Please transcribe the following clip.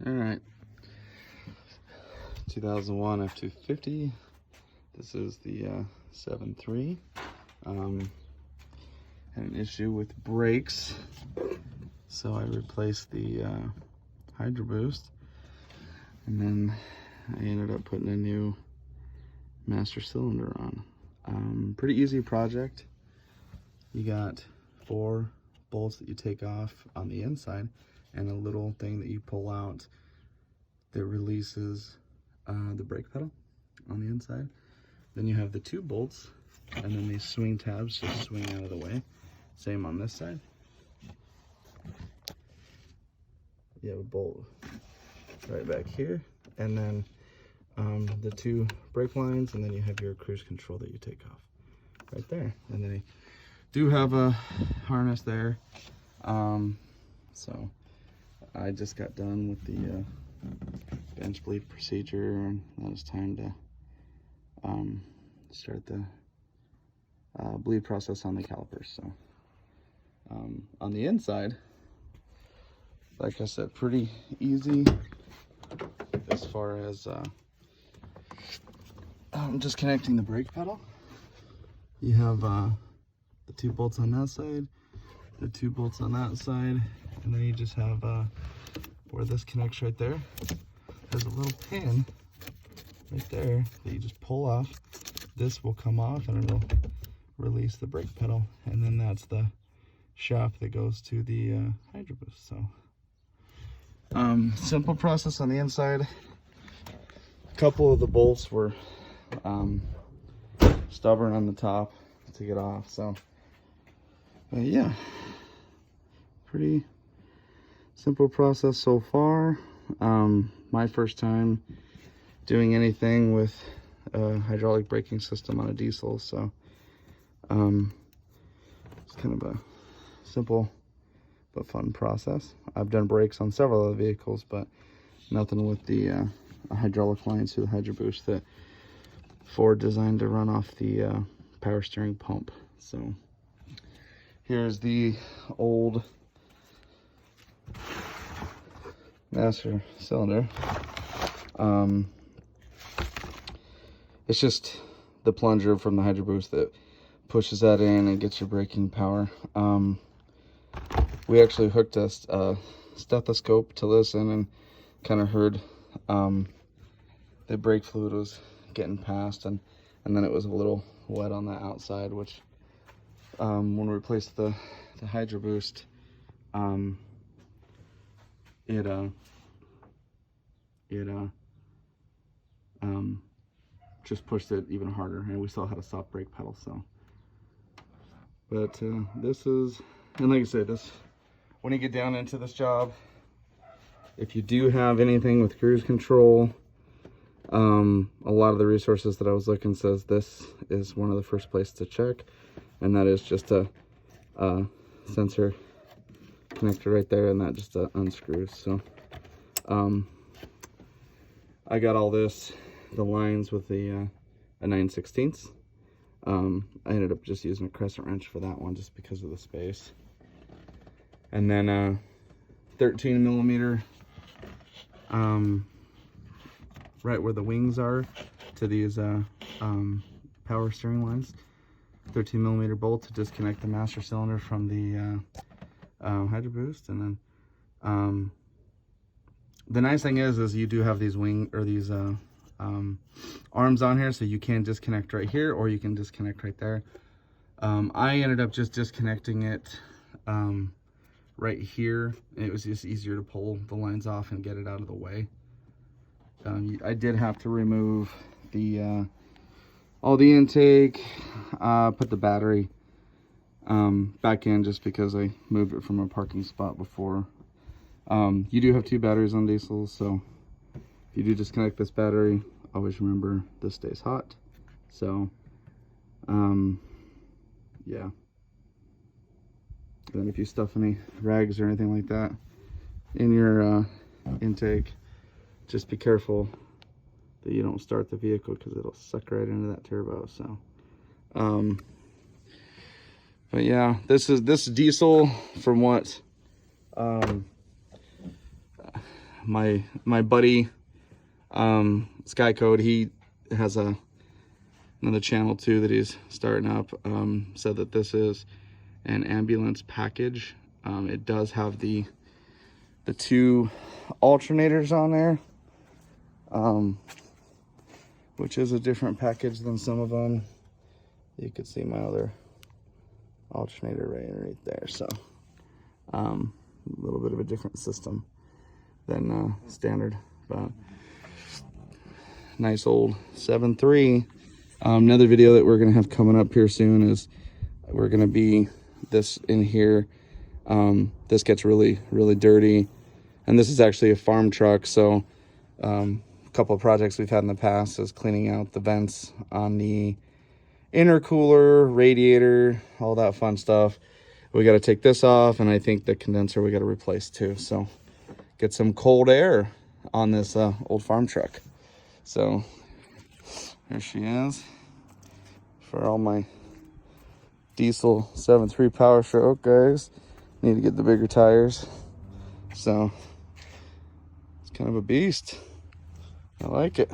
All right, 2001 F-250. This is the 7.3. Had an issue with brakes, so I replaced the Hydro Boost, and then I ended up putting a new master cylinder on. Pretty easy project. You got 4 bolts that you take off on the inside and a little thing that you pull out that releases the brake pedal on the inside. Then you have the 2 bolts, and then these swing tabs just swing out of the way. Same on this side. You have a bolt right back here, and then the 2 brake lines, and then you have your cruise control that you take off right there. And then you do have a harness there. So I just got done with the bench bleed procedure, and now it's time to start the bleed process on the calipers. So on the inside, like I said, pretty easy as far as just connecting the brake pedal. You have the 2 bolts on that side, the 2 bolts on that side, and then you just have where this connects right there, there's a little pin right there that you just pull off. This will come off and it'll release the brake pedal, and then that's the shaft that goes to the Hydro Boost. So simple process on the inside. A couple of the bolts were stubborn on the top to get off, so yeah, pretty simple process so far. My first time doing anything with a hydraulic braking system on a diesel, so it's kind of a simple but fun process. I've done brakes on several other vehicles, but nothing with the hydraulic lines to the Hydro Boost that Ford designed to run off the power steering pump. So here's the old master cylinder. It's just the plunger from the Hydro Boost that pushes that in and gets your braking power. We actually hooked a stethoscope to listen and kind of heard the brake fluid was getting passed, and then it was a little wet on the outside, which when we replaced the Hydro Boost, it just pushed it even harder, and we still had a soft brake pedal. So but this is, and like I said, this, when you get down into this job, if you do have anything with cruise control, a lot of the resources that I was looking says this is one of the first places to check, and that is just a sensor connector right there, and that just unscrews. So I got all this, the lines with the a 9/16. I ended up just using a crescent wrench for that one just because of the space, and then 13 millimeter right where the wings are to these power steering lines, 13 millimeter bolt to disconnect the master cylinder from the Hydro Boost. And then the nice thing is you do have these these arms on here, so you can disconnect right here, or you can disconnect right there. I ended up just disconnecting it right here. It was just easier to pull the lines off and get it out of the way. I did have to remove the all the intake, put the battery back in just because I moved it from a parking spot before. You do have 2 batteries on diesels, so if you do disconnect this battery, always remember this stays hot. So yeah, then if you stuff any rags or anything like that in your intake, just be careful that you don't start the vehicle, because it'll suck right into that turbo. So but yeah, this diesel, from what my buddy Sky Code, he has another channel too that he's starting up, said that this is an ambulance package. It does have the 2 alternators on there, which is a different package than some of them. You could see my other alternator right there. So a little bit of a different system than standard, but nice old 7.3. Another video that we're gonna have coming up here soon is we're gonna be this in here. This gets really dirty, and this is actually a farm truck. So a couple of projects we've had in the past is cleaning out the vents on the intercooler, radiator, all that fun stuff. We got to take this off, and I think the condenser we got to replace too. So get some cold air on this old farm truck. So there she is for all my diesel 7.3 Power Stroke guys. Need to get the bigger tires. So it's kind of a beast. I like it.